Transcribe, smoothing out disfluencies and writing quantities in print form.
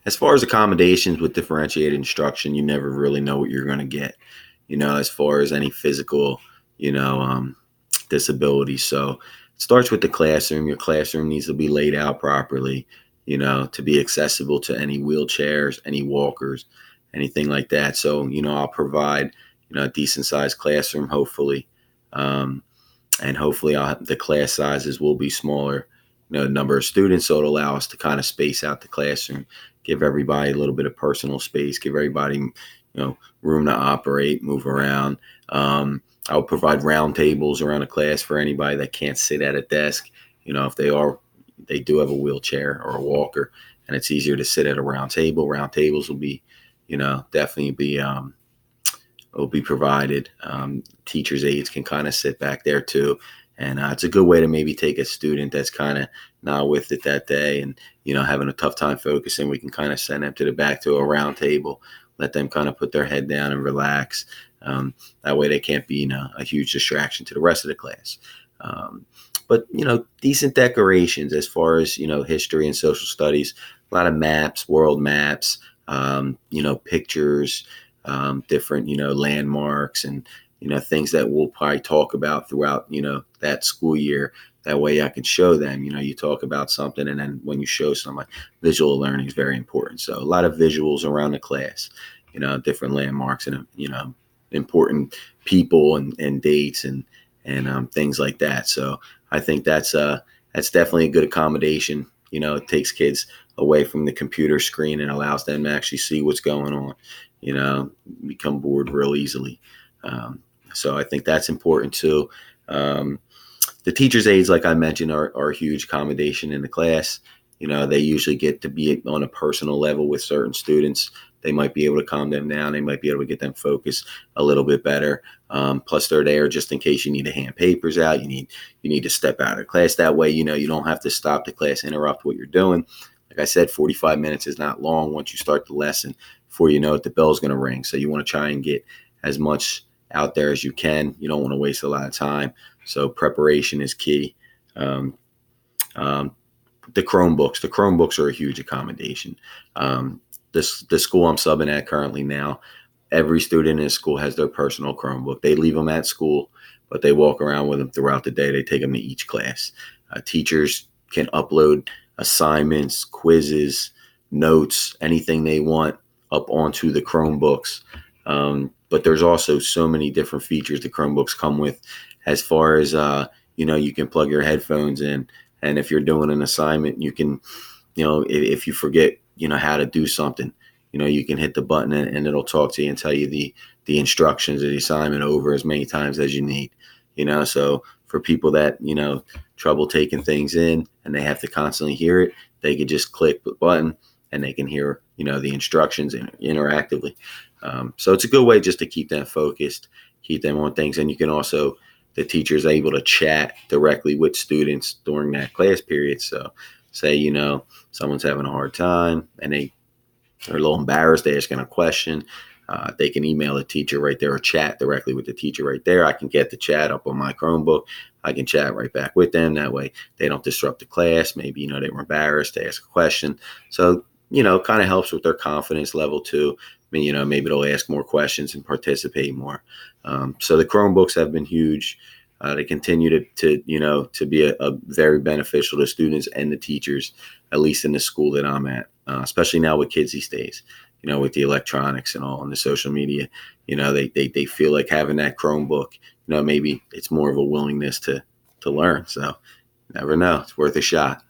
As far as accommodations with differentiated instruction, you never really know what you're going to get, as far as any physical, you know, um, disability. So it starts with the classroom. Your classroom needs to be laid out properly, to be accessible to any wheelchairs, any walkers, anything like that. So, I'll provide, a decent sized classroom, hopefully. Um, and hopefully the class sizes will be smaller, number of students, so it'll allow us to kind of space out the classroom, give everybody a little bit of personal space, give everybody room to operate, move around. I'll provide round tables around the class for anybody that can't sit at a desk. If they do have a wheelchair or a walker, and it's easier to sit at a round table. Round tables will be, definitely be will be provided. Teachers' aides can kind of sit back there too. And it's a good way to maybe take a student that's kind of not with it that day and, having a tough time focusing. We can kind of send them to the back to a round table, let them kind of put their head down and relax. That way they can't be a huge distraction to the rest of the class. But, decent decorations as far as, history and social studies, a lot of maps, world maps, pictures, different, landmarks and, things that we'll probably talk about throughout, that school year. That way I can show them, you talk about something and then when you show someone, visual learning is very important. So a lot of visuals around the class, different landmarks and, important people and dates and things like that. So I think that's definitely a good accommodation. It takes kids away from the computer screen and allows them to actually see what's going on, become bored real easily. So I think that's important too. The teachers' aides, like I mentioned, are a huge accommodation in the class. They usually get to be on a personal level with certain students. They might be able to calm them down. They might be able to get them focused a little bit better. Plus, they're there just in case you need to hand papers out. You need to step out of class. That way, you don't have to stop the class, interrupt what you're doing. Like I said, 45 minutes is not long once you start the lesson. Before you know it, the bell's going to ring. So you want to try and get as much out there as you can. You don't want to waste a lot of time. So preparation is key. The Chromebooks are a huge accommodation. The school I'm subbing at currently now, every student in school has their personal Chromebook. They leave them at school, but they walk around with them throughout the day. They take them to each class. Teachers can upload assignments, quizzes, notes, anything they want up onto the Chromebooks. But there's also so many different features the Chromebooks come with as far as, you can plug your headphones in. And if you're doing an assignment, you can, if you forget, how to do something, you can hit the button and it'll talk to you and tell you the instructions of the assignment over as many times as you need, so for people that, trouble taking things in and they have to constantly hear it, they could just click the button and they can hear, the instructions interactively. So it's a good way just to keep them focused, keep them on things. And you can also, the teacher is able to chat directly with students during that class period. So say, someone's having a hard time and they're a little embarrassed, they're asking a question. They can email the teacher right there or chat directly with the teacher right there. I can get the chat up on my Chromebook. I can chat right back with them. That way they don't disrupt the class. Maybe, they were embarrassed to ask a question. So, kind of helps with their confidence level too. I mean, maybe they'll ask more questions and participate more. So the Chromebooks have been huge. They continue to be a very beneficial to students and the teachers, at least in the school that I'm at, especially now with kids these days, with the electronics and all and the social media, they feel like having that Chromebook, maybe it's more of a willingness to learn. So never know. It's worth a shot.